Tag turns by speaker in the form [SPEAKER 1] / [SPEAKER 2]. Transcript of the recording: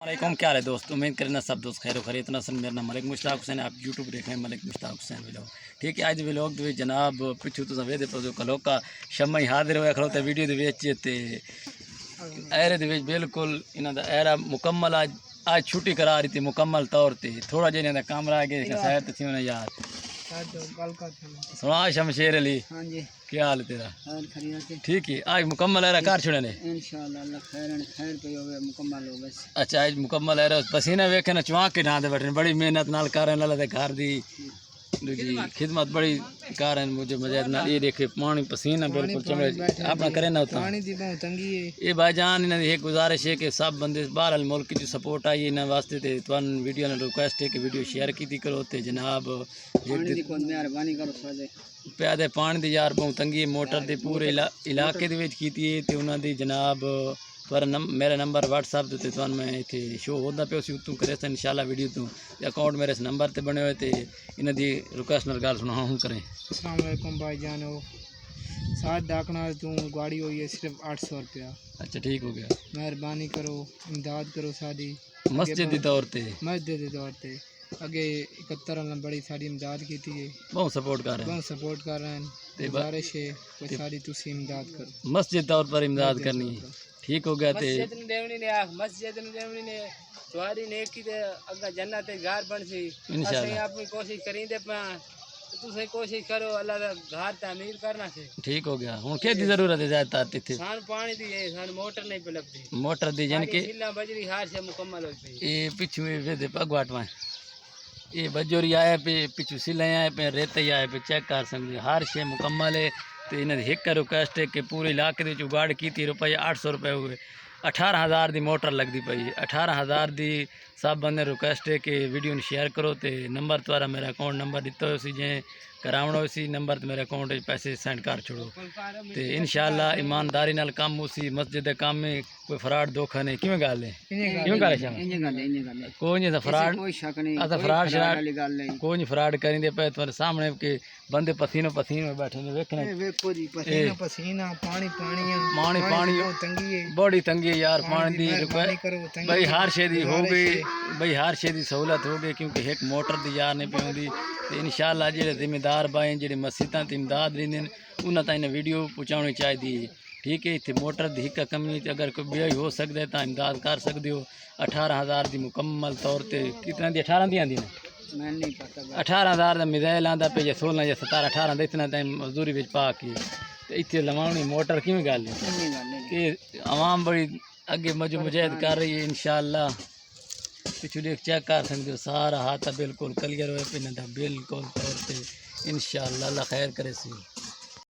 [SPEAKER 1] वालेकुम, क्या है दोस्त। उम्मीद करना सब दोस्त खैर खरीत नसन। मेरा नाम मलिक मुश्ताक हुसैन, आप यूट्यूब देख रहे हैं मलिक मुश्ताक हुसैन व्लॉग। ठीक है, अज व्लॉग दे जनाब पिछू तुम वेदे जो कलोका शम्मा ही हाजिर होया खड़ोता वीडियो दे एरे दे बिल्कुल इन्हों का एरा मुकम्मल आज छुट्टी करा रही थी मुकम्मल तौर पर। थोड़ा जिहा इन्हों काम रह गया सैर तो थी उन्हें याद सुना। शमशेर अली,
[SPEAKER 2] हाँ जी,
[SPEAKER 1] क्या हाल तेरा? ठीक है, आज मुकम्मल एरा कार छुड़े ने
[SPEAKER 2] इंशाअल्लाह अल्लाह खैर पे होवे मुकम्मल हो बस।
[SPEAKER 1] अच्छा, आज मुकम्मल एरा पसीना वेखे ना चुआ के ढांदे बैठे बड़ी मेहनत नाल कर रहे हैं घर दी दूजी खिदमत बड़ी कर रहे हैं। मुझे मजा ना ये देखे पानी पसीना बिल्कुल चमड़े अपना करे ना होता
[SPEAKER 2] पानी दी बहुत तंगी है।
[SPEAKER 1] ये भाईजान इन्हें एक गुजारिश है कि सब बंदे बाहर मुल्क की सपोर्ट आई इन्हें वास्ते ते तुम वीडियो ने रिक्वेस्ट है कि वीडियो शेयर की करो तो जनाब
[SPEAKER 2] मेहरबानी करो साडे
[SPEAKER 1] प्यादे पानी दी यार बहुत तंगी मोटर दी पूरे इलाके दे विच कीती है ते उन्हां दी जनाब पर मेरा नंबर व्हाट्सएप ते तुहानू मैं इत्थे शो होंदा पियो सी तू करे इंशाल्लाह वीडियो तू अकाउंट मेरे इस नंबर ते बने हुए ते इन्हां दी रिक्वेस्ट नाल गल सुना हूं करें।
[SPEAKER 2] अस्सलाम वालेकुम भाईजान, साथ डाकना तू गाड़ी हुई है सिर्फ 800 रुपया।
[SPEAKER 1] अच्छा ठीक हो गया,
[SPEAKER 2] मेहरबानी करो इमदाद करो साडी
[SPEAKER 1] मस्जिद दी तौर ते
[SPEAKER 2] अगे 71 ने बड़ी साड़ी इमदाद की थी,
[SPEAKER 1] बहुत सपोर्ट कर रहे
[SPEAKER 2] हैं। गुजारिश है कोई साड़ी तुसी इमदाद करो,
[SPEAKER 1] मस्जिद तौर पर इमदाद करनी है। ठीक हो गया ते
[SPEAKER 2] मस्जिद ने तुम्हारी नेकी ते अगा जन्नत ते घर बनसी
[SPEAKER 1] इंशाल्लाह।
[SPEAKER 2] अपनी कोशिश करींदे पा तुसे कोशिश करो अल्लाह दा घर तामीर करना से।
[SPEAKER 1] ठीक हो गया, हुन के दी जरूरत है ज्यादा तिथे
[SPEAKER 2] सान पानी दी है, सान मोटर नहीं पे लगदी,
[SPEAKER 1] मोटर दी यानी कि
[SPEAKER 2] सिल्ला बजरी हार से मुकम्मल हो गई।
[SPEAKER 1] ये पिछू वेदे पगवाटवा ये बजोरी आए पे पिछू सिलाई आए पे रेत आए पे चेक कर सकते हर शे मुकम्मल है। तो इन्हें एक रिक्वेस्ट है कि पूरे इलाके के उगाड़ की रुपये 800 रुपये हुए 18,000 की मोटर लगती पई 18,000 की। सब बंदे रिक्वेस्ट है कि वीडियो शेयर करो तो नंबर द्वारा मेरा अकाउंट नंबर दिता हो जे करावना हो नंबर तो मेरे अकाउंट पैसे सेंड कर छोड़ो तो इंशाल्लाह ईमानदारी नाल काम उसी मस्जिद के काम में कोई फ्रॉड धोखा नहीं। किवें गल है किवें गल है कोई नहीं फ्रॉड फ्रॉड शराड कोई नहीं फ्रॉड करेंगे पे तुम्हारे सामने के बंदे पसीनो पसीनो बैठे ने वेखने
[SPEAKER 2] वेखो जी पसीना पसीना पानी तंगी है
[SPEAKER 1] बड़ी तंगी है यार पानी दी भाई हर शे दी हो गई भाई हर शे दी सहूलत हो गई क्योंकि एक मोटर दी यार नहीं पौंदी तो इंशाल्लाह जेडे जिम्मेदार भाई जेडे मस्जिदां ते इमदाद देंदे उन्हां ताईं वीडियो पहुँचानी चाहिए। ठीक है, इतने मोटर की एक कमी अगर कोई बे हो सकता है तो इमदाद कर सकते हो। 18,000 की मुकम्मल तौर पर कितना दी 18 दी आँदी ने 18,000 का मिजाइल आँदा पे 16 या 17 18 इतना टाइम मजदूरी में पा के इतने लवानी मोटर किवें गल है कि आवाम बड़ी अगे मुजाहिद कर रही है। इंशाल्लाह पिछू देख चेक कर सकते हो सारा हाथ बिल्कुल क्लियर हुए पे बिल्कुल तौर पर इंशाल्लाह अल्लाह खैर करे सी।